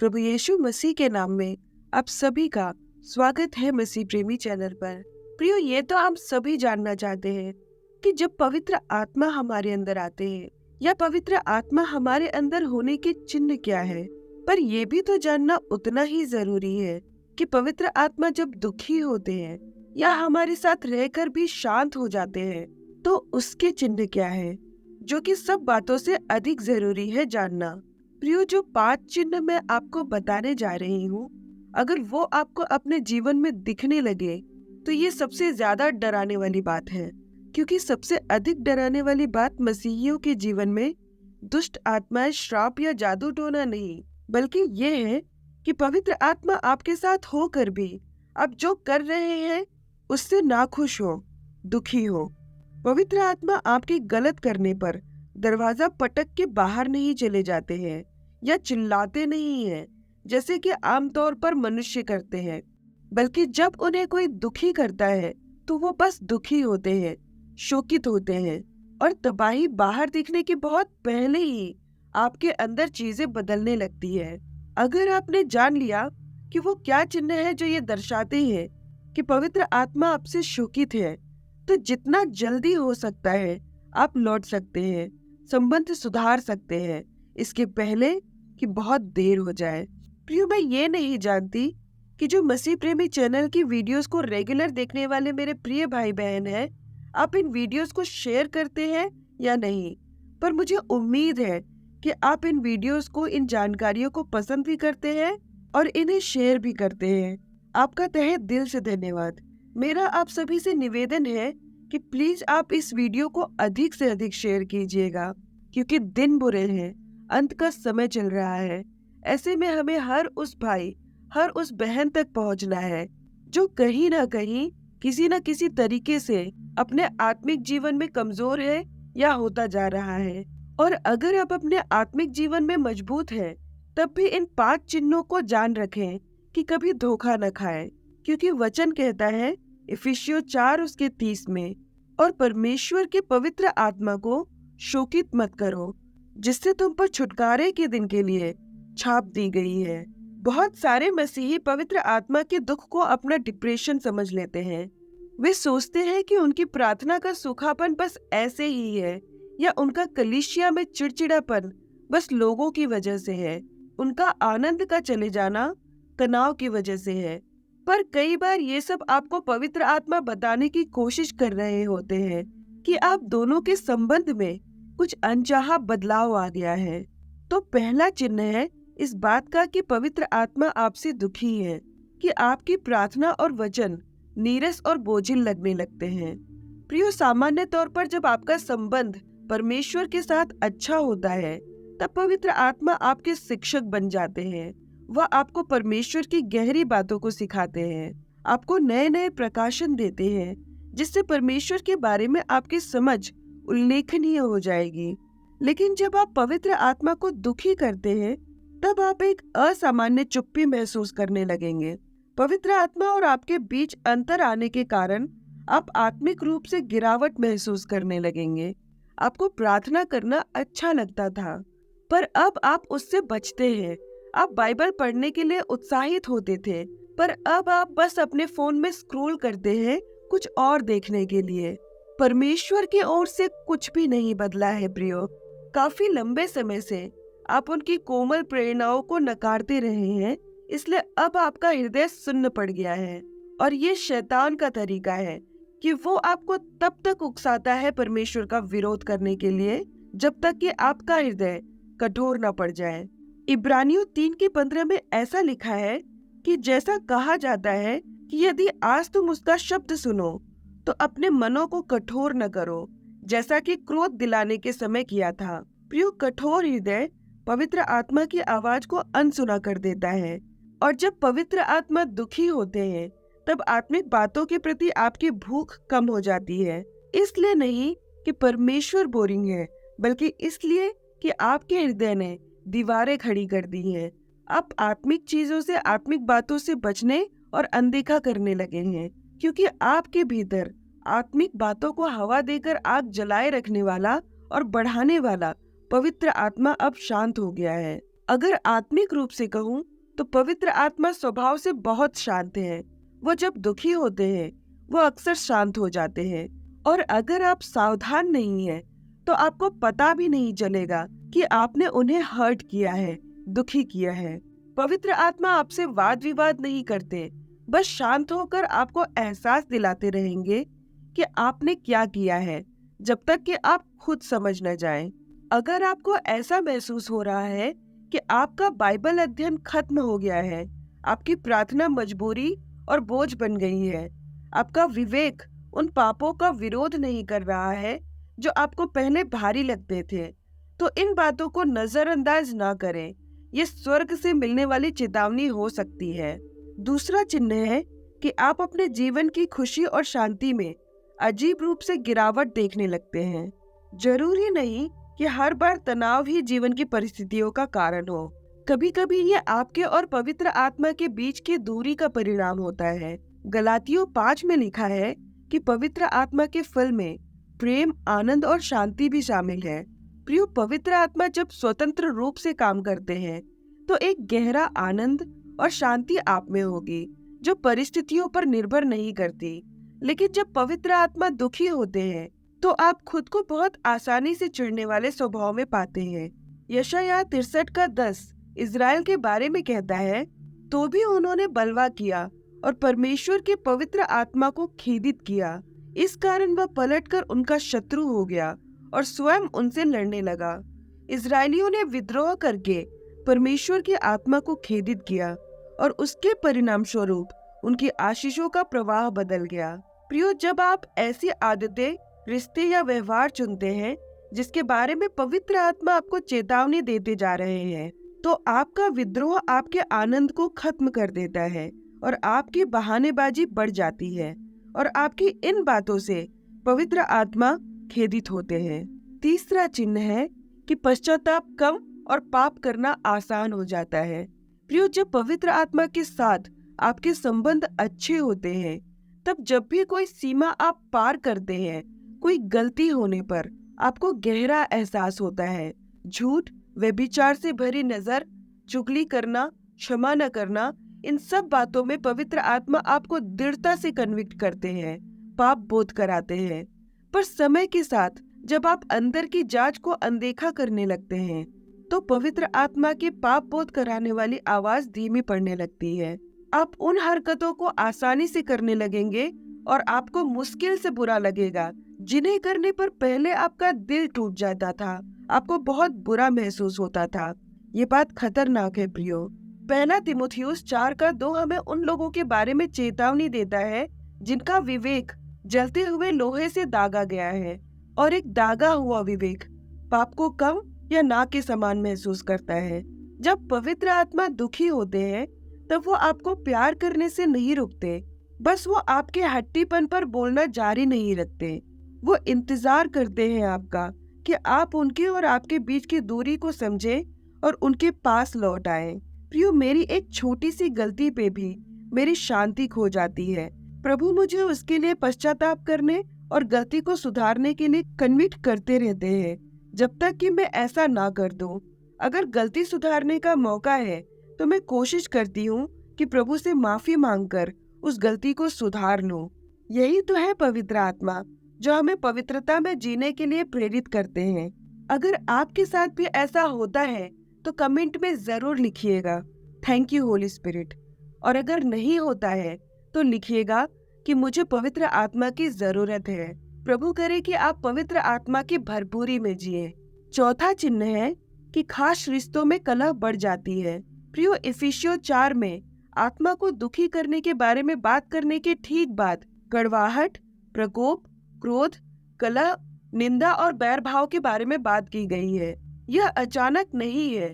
प्रभु यीशु मसीह के नाम में आप सभी का स्वागत है मसीह प्रेमी चैनल पर। प्रियो, ये तो हम सभी जानना चाहते हैं कि जब पवित्र आत्मा हमारे अंदर आते हैं या पवित्र आत्मा हमारे अंदर होने के चिन्ह क्या है। पर ये भी तो जानना उतना ही जरूरी है कि पवित्र आत्मा जब दुखी होते हैं या हमारे साथ रहकर भी शांत हो जाते हैं तो उसके चिन्ह क्या है, जो कि सब बातों से अधिक जरूरी है जानना। प्रियो, जो 5 चिन्ह मैं आपको बताने जा रही हूँ, अगर वो आपको अपने जीवन में दिखने लगे तो ये सबसे ज्यादा डराने वाली बात है, क्योंकि सबसे अधिक डराने वाली बात मसीहियों के जीवन में दुष्ट आत्माएं, श्राप या जादू टोना नहीं, बल्कि ये है कि पवित्र आत्मा आपके साथ होकर भी आप जो कर रहे हैं उससे नाखुश हो, दुखी हो। पवित्र आत्मा आपके गलत करने पर दरवाजा पटक के बाहर नहीं चले जाते हैं या चिल्लाते नहीं हैं जैसे कि आमतौर पर मनुष्य करते हैं, बल्कि जब उन्हें कोई दुखी करता है तो वो बस दुखी होते हैं, शोकित होते हैं, और तबाही बाहर दिखने के बहुत पहले ही आपके अंदर चीजें बदलने लगती है। अगर आपने जान लिया कि वो क्या चिन्ह है जो ये दर्शाते हैं कि पवित्र आत्मा आपसे शोकित है, तो जितना जल्दी हो सकता है आप लौट सकते हैं, संबंध सुधार सकते हैं, इसके पहले कि बहुत देर हो जाए। प्रियो, मैं ये नहीं जानती कि जो मसीह प्रेमी चैनल की वीडियोस को रेगुलर देखने वाले मेरे प्रिय भाई बहन हैं, आप इन वीडियोस को शेयर करते हैं या नहीं, पर मुझे उम्मीद है कि आप इन वीडियोस को, इन जानकारियों को पसंद भी करते हैं और इन्हें शेयर भी करते हैं। आपका तहे दिल से धन्यवाद। मेरा आप सभी से निवेदन है कि प्लीज आप इस वीडियो को अधिक से अधिक शेयर कीजिएगा, क्योंकि दिन बुरे हैं, अंत का समय चल रहा है। ऐसे में हमें हर उस भाई, हर उस बहन तक पहुंचना है जो कहीं ना कहीं, किसी न किसी तरीके से अपने आत्मिक जीवन में कमजोर है या होता जा रहा है। और अगर आप अपने आत्मिक जीवन में मजबूत हैं, तब भी इन 5 चिन्हों को जान रखें कि कभी धोखा न खाएं, क्योंकि वचन कहता है इफिसियों 4 उसके 30 में, और परमेश्वर के पवित्र आत्मा को शोकित मत करो, जिससे तुम पर छुटकारे के दिन के लिए छाप दी गई है। बहुत सारे मसीही पवित्र आत्मा के दुख को अपना डिप्रेशन समझ लेते हैं। वे सोचते हैं कि उनकी प्रार्थना का सूखापन बस ऐसे ही है, या उनका कलीसिया में चिड़चिड़ापन बस लोगों की वजह से है, उनका आनंद का चले जाना तनाव की वजह से है। पर कई बार ये सब आपको पवित्र आत्मा बताने की कोशिश कर रहे होते हैं कि आप दोनों के संबंध में कुछ अनचाहा बदलाव आ गया है। तो पहला चिन्ह है इस बात का कि पवित्र आत्मा आपसे दुखी है, कि आपकी प्रार्थना और वचन नीरस और बोझिल लगने लगते हैं। प्रियो, सामान्य तौर पर जब आपका संबंध परमेश्वर के साथ अच्छा होता है, तब पवित्र आत्मा आपके शिक्षक बन जाते हैं। वह आपको परमेश्वर की गहरी बातों को सिखाते हैं, आपको नए नए प्रकाशन देते हैं, जिससे परमेश्वर के बारे में आपकी समझ उल्लेखनीय हो जाएगी। लेकिन जब आप पवित्र आत्मा को दुखी करते हैं, तब आप एक असामान्य चुप्पी महसूस करने लगेंगे। पवित्र आत्मा और आपके बीच अंतर आने के कारण आप आत्मिक रूप से गिरावट महसूस करने लगेंगे। आपको प्रार्थना करना अच्छा लगता था, पर अब आप उससे बचते हैं। आप बाइबल पढ़ने के लिए उत्साहित होते थे, पर अब आप बस अपने फोन में स्क्रॉल करते हैं कुछ और देखने के लिए। परमेश्वर की ओर से कुछ भी नहीं बदला है प्रियो। काफी लंबे समय से आप उनकी कोमल प्रेरणाओं को नकारते रहे हैं, इसलिए अब आपका हृदय सुन्न पड़ गया है। और ये शैतान का तरीका है कि वो आपको तब तक उकसाता है परमेश्वर का विरोध करने के लिए, जब तक कि आपका हृदय कठोर न पड़ जाए। इब्रानियों 3:15 में ऐसा लिखा है कि जैसा कहा जाता है कि यदि आज तुम उसका शब्द सुनो तो अपने मनों को कठोर न करो, जैसा कि क्रोध दिलाने के समय किया था। प्रियो, कठोर हृदय पवित्र आत्मा की आवाज को अनसुना कर देता है, और जब पवित्र आत्मा दुखी होते हैं, तब आत्मिक बातों के प्रति आपकी भूख कम हो जाती है। इसलिए नहीं कि परमेश्वर बोरिंग है, बल्कि इसलिए कि आपके हृदय ने दीवारें खड़ी कर दी हैं। आप आत्मिक चीजों से, आत्मिक बातों से बचने और अनदेखा करने लगे हैं, क्योंकि आपके भीतर आत्मिक बातों को हवा देकर आग जलाए रखने वाला और बढ़ाने वाला पवित्र आत्मा अब शांत हो गया है। अगर आत्मिक रूप से कहूँ तो पवित्र आत्मा स्वभाव से बहुत शांत है। वो जब दुखी होते हैं वो अक्सर शांत हो जाते हैं, और अगर आप सावधान नहीं हैं तो आपको पता भी नहीं चलेगा कि आपने उन्हें हर्ट किया है, दुखी किया है। पवित्र आत्मा आपसे वाद विवाद नहीं करते, बस शांत होकर आपको एहसास दिलाते रहेंगे कि आपने क्या किया है, जब तक कि आप खुद समझ न जाएं। अगर आपको ऐसा महसूस हो रहा है कि आपका बाइबल अध्ययन खत्म हो गया है, आपकी प्रार्थना मजबूरी और बोझ बन गई है, आपका विवेक उन पापों का विरोध नहीं कर रहा है जो आपको पहले भारी लगते थे, तो इन बातों को नजरअंदाज ना करें। ये स्वर्ग से मिलने वाली चेतावनी हो सकती है। दूसरा चिन्ह है कि आप अपने जीवन की खुशी और शांति में अजीब रूप से गिरावट देखने लगते हैं। जरूरी नहीं कि हर बार तनाव ही जीवन की परिस्थितियों का कारण हो। कभी कभी ये आपके और पवित्र आत्मा के बीच की दूरी का परिणाम होता है। गलातियों 5 में लिखा है कि पवित्र आत्मा के फल में प्रेम, आनंद और शांति भी शामिल है। प्रिय, पवित्र आत्मा जब स्वतंत्र रूप से काम करते हैं तो एक गहरा आनंद और शांति आप में होगी जो परिस्थितियों पर निर्भर नहीं करती। लेकिन जब पवित्र आत्मा दुखी होते हैं तो आप खुद को बहुत आसानी से चिढ़ने वाले स्वभाव में पाते हैं। यशायाह 63 का 10 इज़राइल के बारे में कहता है, तो भी उन्होंने बलवा किया और परमेश्वर के पवित्र आत्मा को खेदित किया। इस कारण वह पलटकर उनका शत्रु हो गया और स्वयं उनसे लड़ने लगा। इजरायलियों ने विद्रोह करके परमेश्वर की आत्मा को खेदित किया और उसके परिणाम स्वरूप उनकी आशीषों का प्रवाह बदल गया। प्रियो, जब आप ऐसी आदतें, रिश्ते या व्यवहार चुनते हैं जिसके बारे में पवित्र आत्मा आपको चेतावनी देते जा रहे हैं, तो आपका विद्रोह आपके आनंद को खत्म कर देता है और आपकी बहानेबाजी बढ़ जाती है, और आपकी इन बातों से पवित्र आत्मा खेदित होते हैं। तीसरा चिन्ह है कि पश्चाताप कम और पाप करना आसान हो जाता है। प्रियो, जब पवित्र आत्मा के साथ आपके संबंध अच्छे होते हैं, तब जब भी कोई सीमा आप पार करते हैं, कोई गलती होने पर आपको गहरा एहसास होता है। झूठ, व्यभिचार से भरी नजर, चुगली करना, क्षमा न करना, इन सब बातों में पवित्र आत्मा आपको दृढ़ता से कन्विक्ट करते हैं, पाप बोध कराते हैं। पर समय के साथ जब आप अंदर की जांच को अनदेखा करने लगते हैं, तो पवित्र आत्मा की पाप बोध कराने वाली आवाज धीमी पड़ने लगती है। आप उन हरकतों को आसानी से करने लगेंगे और आपको मुश्किल से बुरा लगेगा जिन्हें करने पर पहले आपका दिल टूट जाता था, आपको बहुत बुरा महसूस होता था। ये बात खतरनाक है प्रियो। पहला तीमुथियुस 4 का 2 हमें उन लोगों के बारे में चेतावनी देता है जिनका विवेक जलते हुए लोहे से दागा गया है, और एक दागा हुआ विवेक पाप को कम या ना के समान महसूस करता है। जब पवित्र आत्मा दुखी होते हैं तब वो आपको प्यार करने से नहीं रुकते, बस वो आपके हट्टीपन पर बोलना जारी नहीं रखते। वो इंतजार करते हैं आपका कि आप उनके और आपके बीच की दूरी को समझें और उनके पास लौट आए। प्रियो, मेरी एक छोटी सी गलती पे भी मेरी शांति खो जाती है। प्रभु मुझे उसके लिए पश्चाताप करने और गलती को सुधारने के लिए कन्विक्ट करते रहते हैं जब तक कि मैं ऐसा ना कर दूं। अगर गलती सुधारने का मौका है तो मैं कोशिश करती हूँ कि प्रभु से माफी मांगकर उस गलती को सुधार लूं। यही तो है पवित्र आत्मा जो हमें पवित्रता में जीने के लिए प्रेरित करते हैं। अगर आपके साथ भी ऐसा होता है तो कमेंट में जरूर लिखिएगा, थैंक यू होली स्पिरिट। और अगर नहीं होता है तो लिखिएगा कि मुझे पवित्र आत्मा की जरूरत है। प्रभु करे कि आप पवित्र आत्मा की भरपूरी में जिए। चौथा चिन्ह है कि खास रिश्तों में कलह बढ़ जाती है। प्रियो, इफिसियों 4 में आत्मा को दुखी करने के बारे में बात करने के ठीक बाद कड़वाहट, प्रकोप, क्रोध, कलह, निंदा और बैर भाव के बारे में बात की गई है। यह अचानक नहीं है।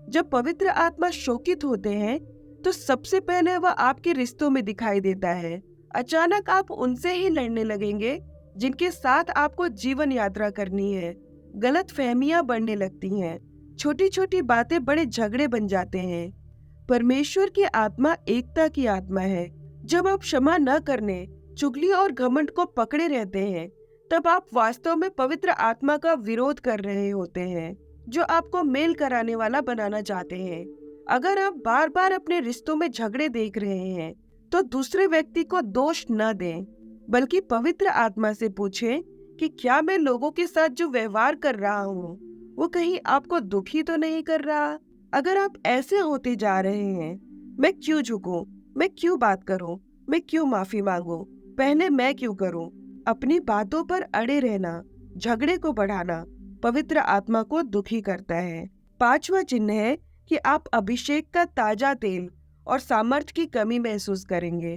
जब पवित्र आत्मा शोकित होते हैं तो सबसे पहले वह आपके रिश्तों में दिखाई देता है। अचानक आप उनसे ही लड़ने लगेंगे जिनके साथ आपको जीवन यात्रा करनी है। गलत फहमियां बढ़ने लगती हैं, छोटी छोटी बातें बड़े झगड़े बन जाते हैं। परमेश्वर की आत्मा एकता की आत्मा है। जब आप क्षमा न करने, चुगली और घमंड को पकड़े रहते हैं, तब आप वास्तव में पवित्र आत्मा का विरोध कर रहे होते हैं। जो आपको मेल कराने वाला बनाना चाहते हैं। अगर आप बार बार अपने रिश्तों में झगड़े देख रहे हैं, तो दूसरे व्यक्ति को दोष न दें, बल्कि पवित्र आत्मा से पूछें कि क्या मैं लोगों के साथ जो व्यवहार कर रहा हूँ, वो कहीं आपको दुखी तो नहीं कर रहा। अगर आप ऐसे होते जा रहे हैं, मैं क्यों झुकूं, मैं क्यों बात करूं, मैं क्यों माफी मांगूं, पहले मैं क्यों करूं। अपनी बातों पर अड़े रहना, झगड़े को बढ़ाना पवित्र आत्मा को दुखी करता है। 5वां चिन्ह है कि आप अभिषेक का ताजा तेल और सामर्थ्य की कमी महसूस करेंगे।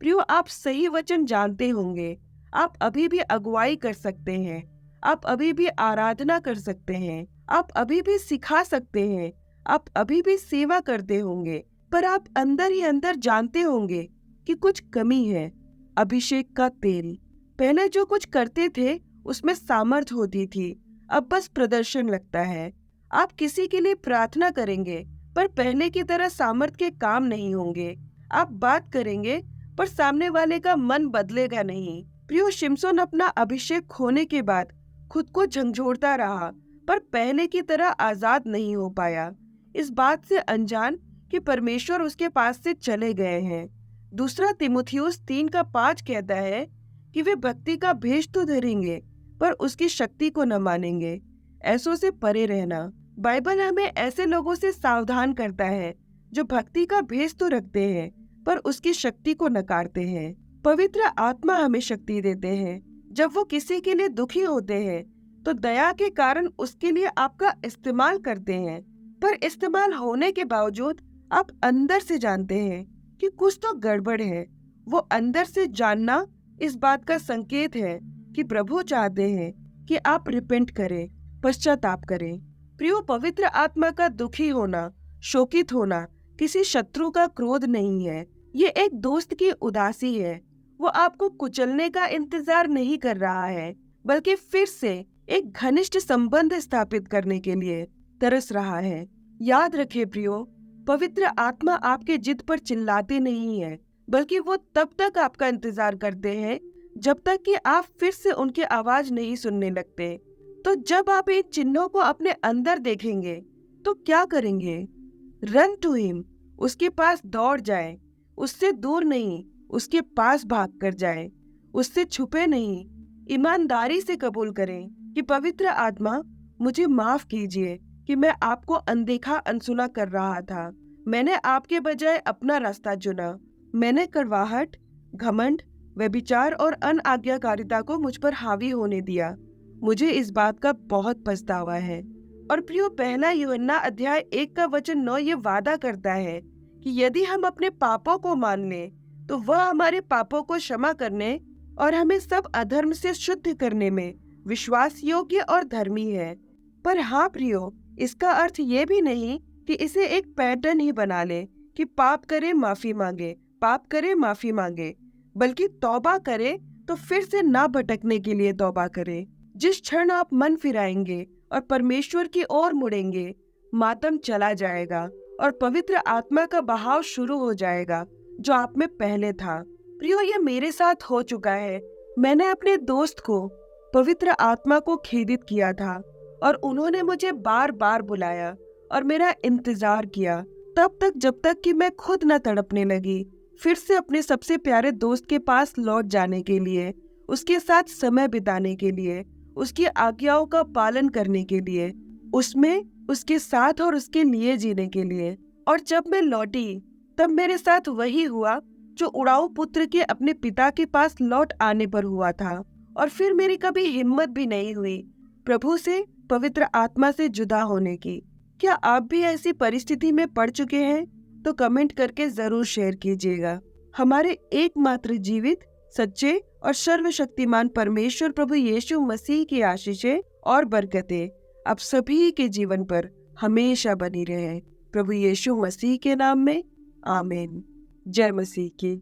प्रियो, आप सही वचन जानते होंगे, आप अभी भी अगुवाई कर सकते हैं, आप अभी भी आराधना कर सकते हैं, आप अभी भी सिखा सकते हैं, आप अभी भी सेवा करते होंगे, पर आप अंदर ही अंदर जानते होंगे कि कुछ कमी है। अभिषेक का तेल, पहले जो कुछ करते थे उसमें सामर्थ होती थी, अब बस प्रदर्शन लगता है। आप किसी के लिए प्रार्थना करेंगे, पर पहले की तरह सामर्थ के काम नहीं होंगे। आप बात करेंगे, पर सामने वाले का मन बदलेगा नहीं। प्रियो, शिमशोन अपना अभिषेक खोने के बाद खुद को झंझोड़ता रहा, पर पहले की तरह आजाद नहीं हो पाया, इस बात से अनजान कि परमेश्वर उसके पास से चले गए हैं। दूसरा तीमुथियुस 3:5 कहता है कि वे भक्ति का भेष तो धरेंगे, पर उसकी शक्ति को न मानेंगे। ऐसों से परे रहना। बाइबल हमें ऐसे लोगों से सावधान करता है जो भक्ति का भेष तो रखते हैं, पर उसकी शक्ति को नकारते हैं। पवित्र आत्मा हमें शक्ति देते हैं। जब वो किसी के लिए दुखी होते हैं, तो दया के कारण उसके लिए आपका इस्तेमाल करते हैं, पर इस्तेमाल होने के बावजूद आप अंदर से जानते हैं कि कुछ तो गड़बड़ है। वो अंदर से जानना इस बात का संकेत है कि प्रभु चाहते हैं कि आप रिपेंट करें, पश्चाताप करें। प्रियो, पवित्र आत्मा का दुखी होना, शोकित होना किसी शत्रु का क्रोध नहीं है, ये एक दोस्त की उदासी है। वो आपको कुचलने का इंतजार नहीं कर रहा है, बल्कि फिर से एक घनिष्ठ संबंध स्थापित करने के लिए तरस रहा है। याद रखिए प्रियो, पवित्र आत्मा आपके जिद पर चिल्लाते नहीं है, बल्कि वो तब तक आपका इंतजार करते हैं जब तक कि आप फिर से उनकी आवाज नहीं सुनने लगते। तो जब आप इन चिन्हों को अपने अंदर देखेंगे, तो क्या करेंगे? रन टू हिम, उसके पास दौड़ जाएं, उससे दूर नहीं, उसके पास भाग कर जाएं, उससे छुपे नहीं, ईमानदारी से कबूल करें कि पवित्र आत्मा, मुझे माफ कीजिए कि मैं आपको अनदेखा अनसुना कर रहा था। मैंने आपके बजाय अपना रास्ता चुना। मैंने कड़वाहट, घमंड, व्यभिचार और अनआज्ञाकारिता को मुझ पर हावी होने दिया। मुझे इस बात का बहुत पछतावा है। और प्रियो, 1 यूहन्ना अध्याय 1:9 ये वादा करता है कि यदि हम अपने पापों को मान लें, तो वह हमारे पापों को क्षमा करने और हमें सब अधर्म से शुद्ध करने में विश्वास योग्य और धर्मी है। पर हाँ प्रियो, इसका अर्थ ये भी नहीं कि इसे एक पैटर्न ही बना ले कि पाप करे माफी मांगे, पाप करे माफी मांगे, बल्कि तौबा करे तो फिर से ना भटकने के लिए तौबा करे। जिस क्षण आप मन फिराएंगे और परमेश्वर की ओर मुड़ेंगे, मातम चला जाएगा और पवित्र आत्मा का बहाव शुरू हो जाएगा जो आप में पहले था। प्रियो, ये मेरे साथ हो चुका है। मैंने अपने दोस्त को पवित्र आत्मा को खेदित किया था और उन्होंने मुझे बार बार बुलाया और मेरा इंतजार किया, तब तक जब तक कि मैं खुद न तड़पने लगी, फिर से अपने सबसे प्यारे दोस्त के पास लौट जाने के लिए, उसके साथ समय बिताने के लिए, उसकी आज्ञाओं का पालन करने के लिए, उसमें उसके साथ और उसके लिए जीने के लिए। और जब मैं लौटी, तब मेरे साथ वही हुआ जो उड़ाऊ पुत्र के अपने पिता के पास लौट आने पर हुआ था। और फिर मेरी कभी हिम्मत भी नहीं हुई प्रभु से, पवित्र आत्मा से जुदा होने की। क्या आप भी ऐसी परिस्थिति में पड़ चुके हैं? तो कमेंट करके जरूर शेयर कीजिएगा। हमारे एकमात्र जीवित, सच्चे और सर्वशक्तिमान परमेश्वर प्रभु यीशु मसीह की आशीषें और बरकतें आप सभी के जीवन पर हमेशा बनी रहे। प्रभु यीशु मसीह के नाम में आमीन। जय मसीह की।